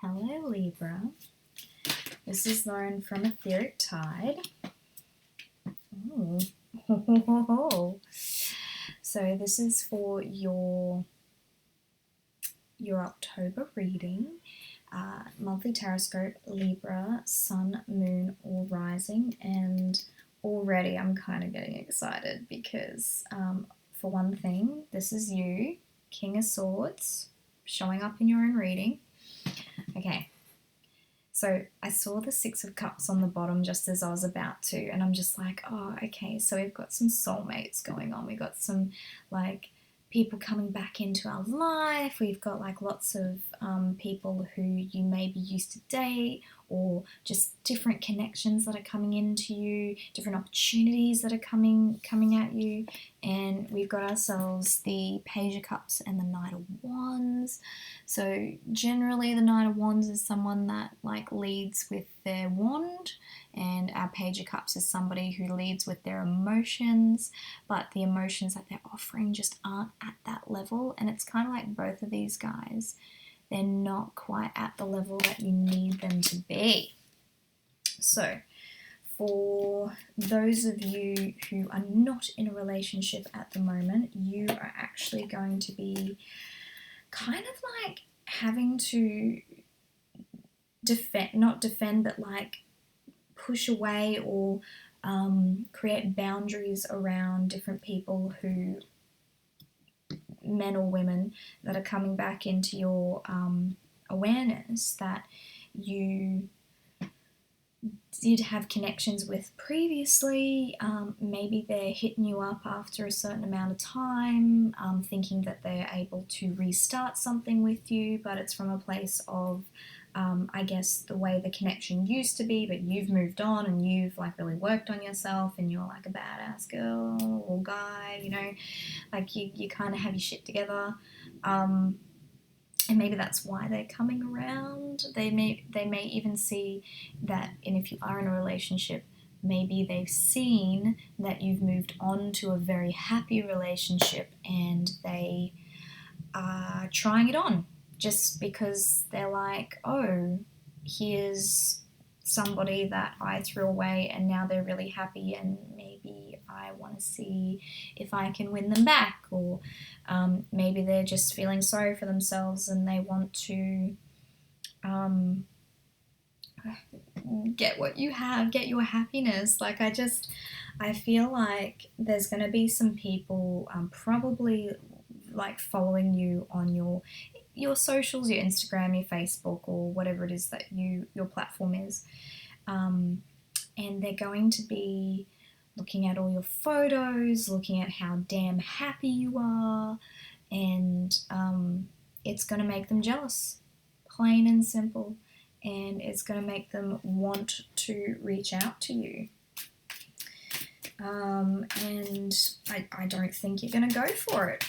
Hello Libra, this is Lauren from Etheric Tide. So this is for your October reading, monthly Tarotscope, Libra, Sun, Moon, or Rising, and already I'm kind of getting excited because for one thing, this is you, King of Swords, showing up in your own reading. Okay, so I saw the Six of Cups on the bottom just as I was about to, and I'm just like, oh, okay, so we've got some soulmates going on. We've got some, like, people coming back into our life. We've got, like, lots of people who you maybe used to date, or just different connections that are coming into you, different opportunities that are coming at you. And we've got ourselves the Page of Cups and the Knight of Wands. So generally the Knight of Wands is someone that like leads with their wand, and our Page of Cups is somebody who leads with their emotions, but the emotions that they're offering just aren't at that level. And it's kind of like both of these guys, they're not quite at the level that you need them to be. So for those of you who are not in a relationship at the moment, you are actually going to be kind of like having to not defend, but like push away or create boundaries around different people who, men or women, that are coming back into your awareness that you did have connections with previously. Maybe they're hitting you up after a certain amount of time, thinking that they're able to restart something with you, but it's from a place of I guess the way the connection used to be, but you've moved on and you've like really worked on yourself and you're like a badass girl or guy, you know, like you kind of have your shit together. And maybe that's why they're coming around. They may even see that, and if you are in a relationship, maybe they've seen that you've moved on to a very happy relationship and they are trying it on just because they're like, oh, here's somebody that I threw away and now they're really happy and maybe I want to see if I can win them back. Or maybe they're just feeling sorry for themselves and they want to get what you have, get your happiness. Like I feel like there's going to be some people probably like following you on your socials, your Instagram, your Facebook, or whatever it is that your platform is, and they're going to be looking at all your photos, looking at how damn happy you are, and it's going to make them jealous, plain and simple, and it's going to make them want to reach out to you. And I don't think you're going to go for it.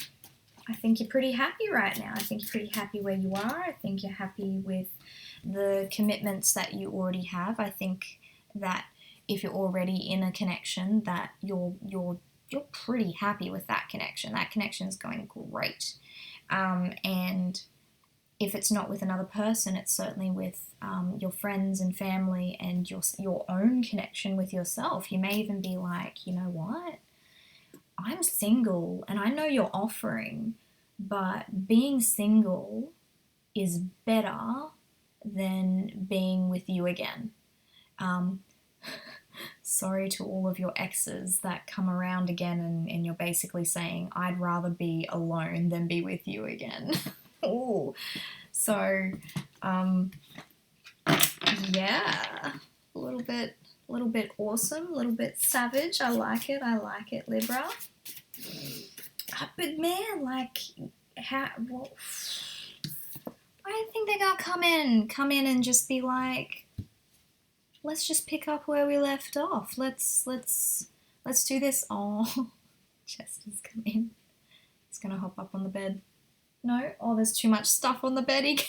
I think you're pretty happy right now. I think you're pretty happy where you are. I think you're happy with the commitments that you already have. I think that if you're already in a connection, that you're pretty happy with that connection. That connection is going great. And if it's not with another person, it's certainly with your friends and family and your own connection with yourself. You may even be like, you know what? I'm single and I know you're offering, but being single is better than being with you again. Sorry to all of your exes that come around again and you're basically saying, I'd rather be alone than be with you again. Ooh. So, yeah, a little bit awesome, a little bit savage. I like it, Libra. But man, like, I think they're gonna come in and just be like, let's just pick up where we left off. Let's do this. Oh, Chester's come in. He's gonna hop up on the bed. No, oh, there's too much stuff on the bed.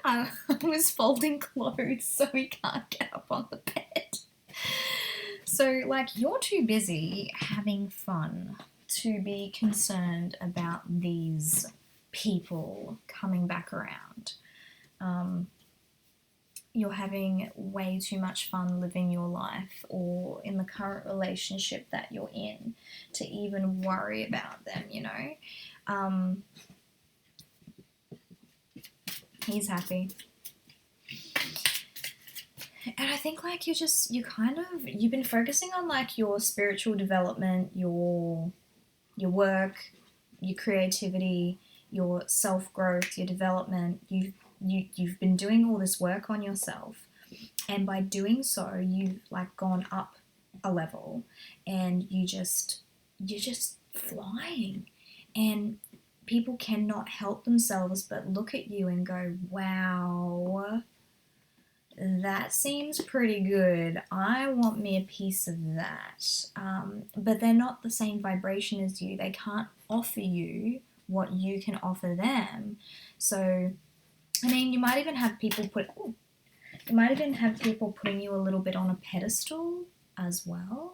I was folding clothes, so he can't get up on the bed. So, like, you're too busy having fun to be concerned about these people coming back around. you're having way too much fun living your life or in the current relationship that you're in to even worry about them, you know. He's happy. And I think like you've been focusing on like your spiritual development, your work, your creativity, your self-growth, your development. You've been doing all this work on yourself, and by doing so you've like gone up a level, and you're just flying, and people cannot help themselves but look at you and go, wow, that seems pretty good. I want me a piece of that. But they're not the same vibration as you. They can't offer you what you can offer them. So, I mean, you might even have people putting you a little bit on a pedestal as well.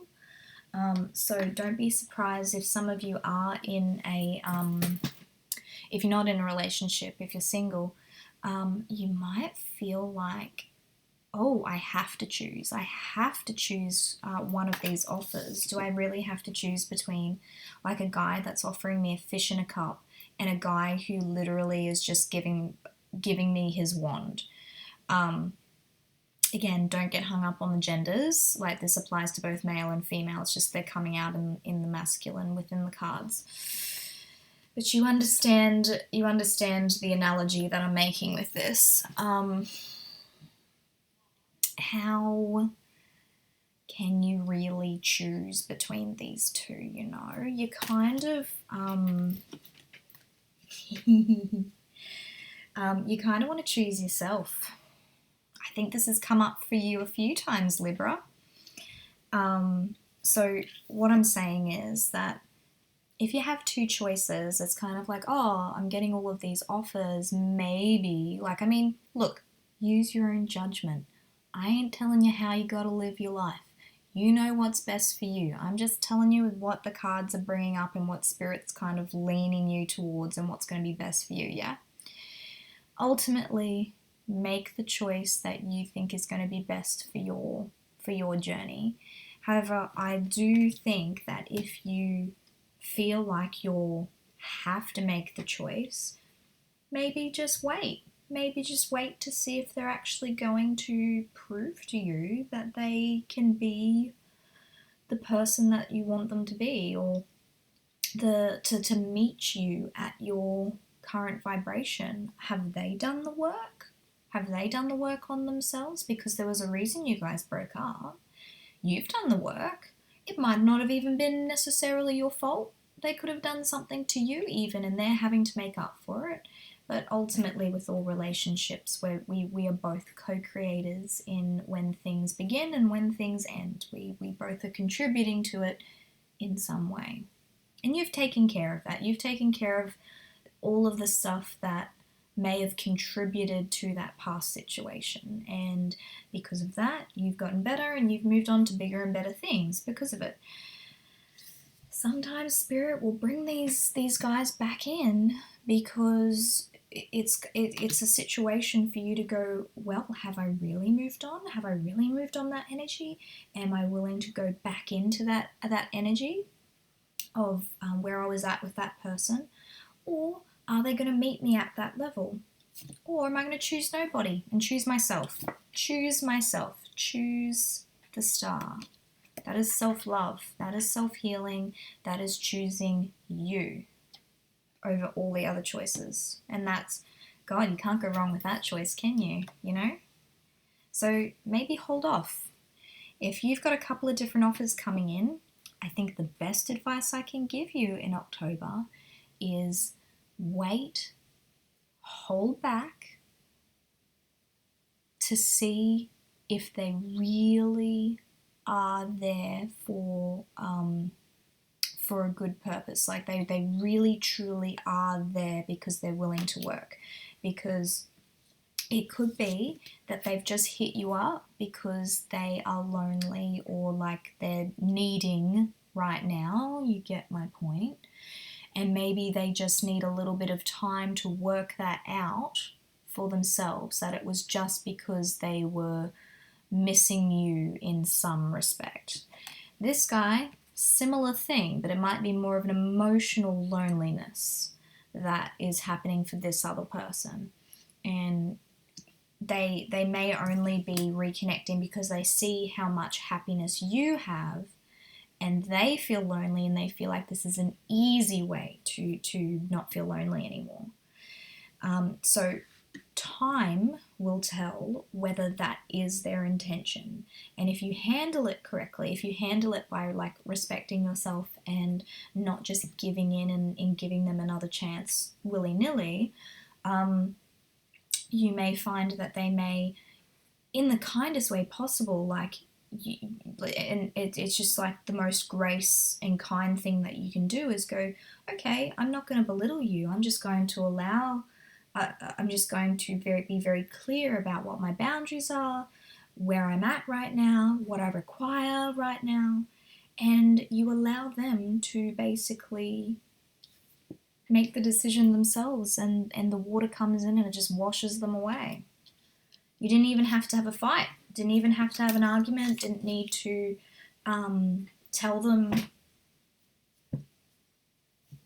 So don't be surprised if some of you are in if you're not in a relationship, if you're single, you might feel like, oh, I have to choose one of these offers. Do I really have to choose between like a guy that's offering me a fish in a cup and a guy who literally is just giving me his wand? Again, don't get hung up on the genders. Like, this applies to both male and female. It's just they're coming out in the masculine within the cards. But you understand the analogy that I'm making with this. How can you really choose between these two, you know? You kind of you kind of want to choose yourself. I think this has come up for you a few times, Libra. So what I'm saying is that if you have two choices, it's kind of like, oh, I'm getting all of these offers, maybe. Like, I mean, look, use your own judgment. I ain't telling you how you gotta live your life. You know what's best for you. I'm just telling you what the cards are bringing up and what Spirit's kind of leaning you towards and what's going to be best for you, yeah? Ultimately, make the choice that you think is going to be best for your journey. However, I do think that if you feel like you'll have to make the choice, maybe just wait. Maybe just wait to see if they're actually going to prove to you that they can be the person that you want them to be, or to meet you at your current vibration. Have they done the work? Have they done the work on themselves? Because there was a reason you guys broke up. You've done the work. It might not have even been necessarily your fault. They could have done something to you even, and they're having to make up for it. But ultimately, with all relationships, where we are both co-creators in when things begin and when things end. We both are contributing to it in some way. And you've taken care of that. You've taken care of all of the stuff that may have contributed to that past situation. And because of that, you've gotten better and you've moved on to bigger and better things because of it. Sometimes Spirit will bring these guys back in because it's a situation for you to go, well, have I really moved on? Have I really moved on that energy? Am I willing to go back into that energy of where I was at with that person? Or are they going to meet me at that level? Or am I going to choose nobody and choose myself? Choose myself. Choose the star. That is self-love. That is self-healing. That is choosing you over all the other choices. And that's, God, you can't go wrong with that choice, can you? You know? So maybe hold off. If you've got a couple of different offers coming in, I think the best advice I can give you in October is wait, hold back to see if they really are there for a good purpose. Like they really truly are there because they're willing to work. Because it could be that they've just hit you up because they are lonely or like they're needing right now. You get my point. And maybe they just need a little bit of time to work that out for themselves, that it was just because they were missing you in some respect. This guy, similar thing, but it might be more of an emotional loneliness that is happening for this other person. And they may only be reconnecting because they see how much happiness you have, and they feel lonely, and they feel like this is an easy way to not feel lonely anymore. So time will tell whether that is their intention. And if you handle it correctly, if you handle it by like respecting yourself and not just giving in and giving them another chance willy-nilly, you may find that they may, in the kindest way possible, like, and it's just like the most grace and kind thing that you can do is go, okay, I'm not going to belittle you. I'm just going to be very clear about what my boundaries are, where I'm at right now, what I require right now, and you allow them to basically make the decision themselves, and the water comes in and it just washes them away. You didn't even have to have a fight, didn't even have to have an argument, didn't need to tell them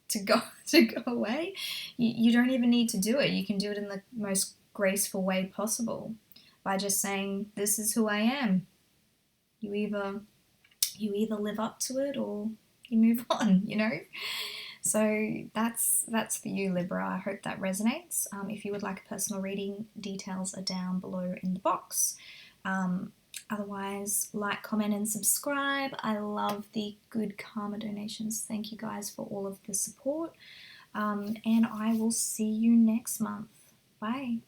to go away. You don't even need to do it. You can do it in the most graceful way possible by just saying, this is who I am. You either live up to it or you move on, you know? So that's for you, Libra. I hope that resonates. If you would like a personal reading, details are down below in the box. Otherwise, like, comment, and subscribe. I love the good karma donations. Thank you guys for all of the support. And I will see you next month. Bye.